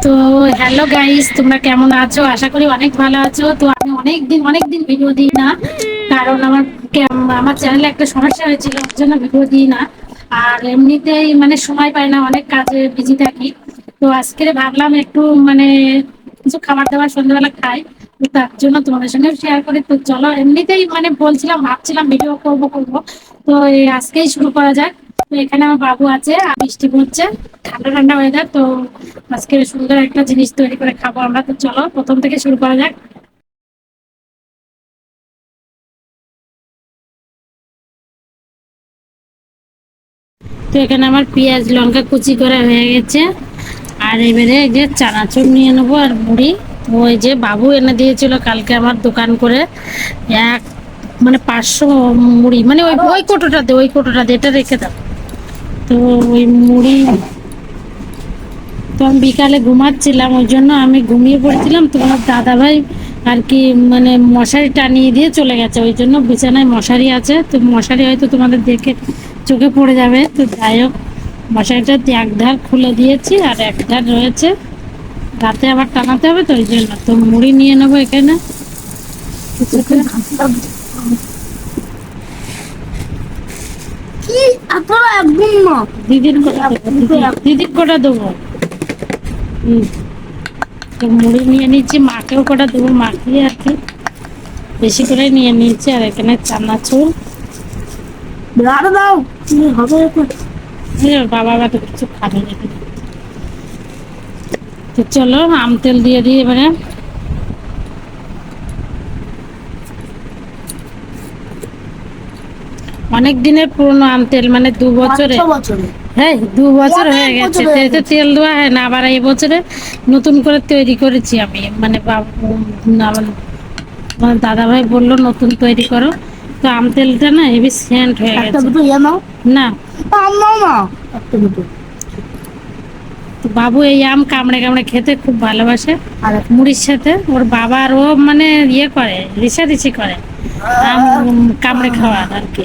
তো hello guys, তোমরা কেমন আছো? আশা করি অনেক ভালো আছো। তো আমি অনেক দিন ভিডিও দিই না, কারণ আমার চ্যানেলে একটা সমস্যা হয়েছিল, ওর জন্য ভিডিও দিই না। আর এমনিতেই মানে সময় পাই না, অনেক কাজে বিজি থাকি। তো আজকে ভাবলাম একটু মানে কিছু খাবার দাবার সন্ধ্যাবেলা খাই, তো তার জন্য তোমাদের সঙ্গে শেয়ার করি। তো চলো, এমনিতেই মানে ভাবছিলাম ভিডিও করবো। তো এই আজকেই শুরু করা যাক। তো এখানে আমার বাবু আছে, আর বৃষ্টি পড়ছে, ঠান্ডা ঠান্ডা ওয়েদার। তো আজকে সুন্দর একটা জিনিস তৈরি করে খাবো আমরা। তো চলো প্রথম থেকে শুরু করা যাক। তো এখানে আমার পেঁয়াজ লঙ্কা কুচি করা হয়ে গেছে। আর এবারে এই যে চানাচুর নিয়ে নেবো আর মুড়ি। ওই যে বাবু এনে দিয়েছিল কালকে আমার দোকান করে, এক মানে 500 মুড়ি, মানে ওই ওই কোটোটাতে এটা রেখে দাও। তো ওই মুড়ি, তো আমি বিকালে ঘুমাচ্ছিলাম, ওই জন্য আমি ঘুমিয়ে পড়েছিলাম। তোমার দাদা ভাই আর কি মানে মশারি টানিয়ে দিয়ে চলে গেছে, ওই জন্য বিছানায় মশারি আছে। তো মশারি হয়তো তোমাদের দেখে চোখে পড়ে যাবে। তো যাই হোক, মশারিটা এক ধার খুলে দিয়েছি আর এক ধার রয়েছে, রাতে আবার টানাতে হবে। তো ওই জন্য তো মুড়ি নিয়ে নেবো এখানে। কি আপনারা একদম না দিদির কটা দেবো। হুম, তো মুড়ি নিয়ে নিচ্ছি, মাকেও কটা দেবো, মাখিয়ে আর কি বেশি করে নিয়ে নিয়েছি। আর এখানে চানাচুর, আরো দাও কি হবে এখন? বাবা তো কিছু খাবে না। তো চলো আম তেল দিয়ে দিই এবারে। অনেক দিনের পুরনো আম তেল, মানে 2 বছরে। 5-6 বছরে হ্যাঁ, 2 বছর অনেক হয়ে গেছে। বছর হয়ে এতে গেছে। তেল দেওয়া হয় না, আবার এই বছরে নতুন করে তৈরি করেছি আমি। মানে আমার দাদা ভাই বললো নতুন তৈরি করো। তো আম তেলটা না হেভি সেন্ট হয়ে একটা গেছে। দুটো ইয়ে নাও। না, আম নাও না, একটা দুটো। তো বাবু এই আম কামড়ে কামড়ে খেতে খুব ভালোবাসে আর মুড়ির সাথে। ওর বাবার ও মানে ইয়ে করে, রিসারিসি করে আম কামড়ে খাওয়ার আর কি।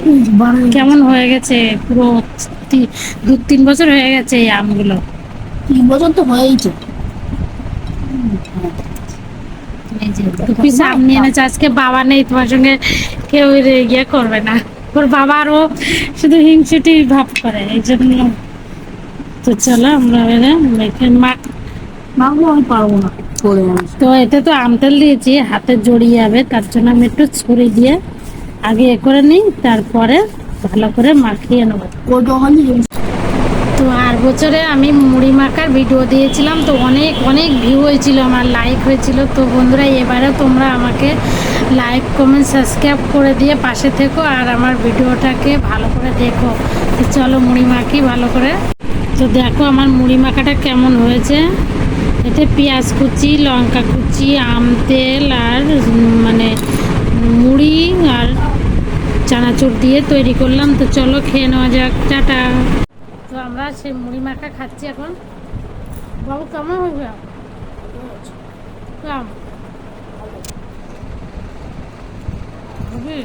কেমন হয়ে গেছে পুরো, 2-3 বছর হয়ে গেছে এই আমগুলো। 3 বছর তো হয়েইছে। এই যে 2 পিস আম নিয়ে এনেছে। আজকে বাবা নেই, তোমার সঙ্গে কেউ ইয়ে করবে না। ওর বাবারও শুধু হিংসুটি ভাব করে, এই জন্য। তো চলো আমরা মাগো আমি পারবো না, চলে যাবে। তো এতে তো আম তেল দিয়েছি, হাতে জড়িয়ে যাবে, তার জন্য আমি একটু ছুরি দিয়ে আগে এ করে নিই, তারপরে ভালো করে মাখিয়ে নেবো। ও যখন তো আর বছরে আমি মুড়ি মাখার ভিডিও দিয়েছিলাম, তো অনেক অনেক ভিউ হয়েছিল, আমার লাইক হয়েছিল। তো বন্ধুরা, এবারে তোমরা আমাকে লাইক কমেন্ট সাবস্ক্রাইব করে দিয়ে পাশে থেকো, আর আমার ভিডিওটাকে ভালো করে দেখো। তো চলো মুড়ি মাখি ভালো করে। তো দেখো আমার মুড়ি মাখাটা কেমন হয়েছে। এতে পেঁয়াজ কুচি, লঙ্কা কুচি, আম তেল আর মানে মুড়ি আর চানাচুর দিয়ে তৈরি করলাম। তো চলো খেয়ে নেওয়া যাক, টাটা। তো আমরা সেই মুড়ি মাখা খাচ্ছি এখন। বাবু কেমন হয়েছে? কেমন হবে?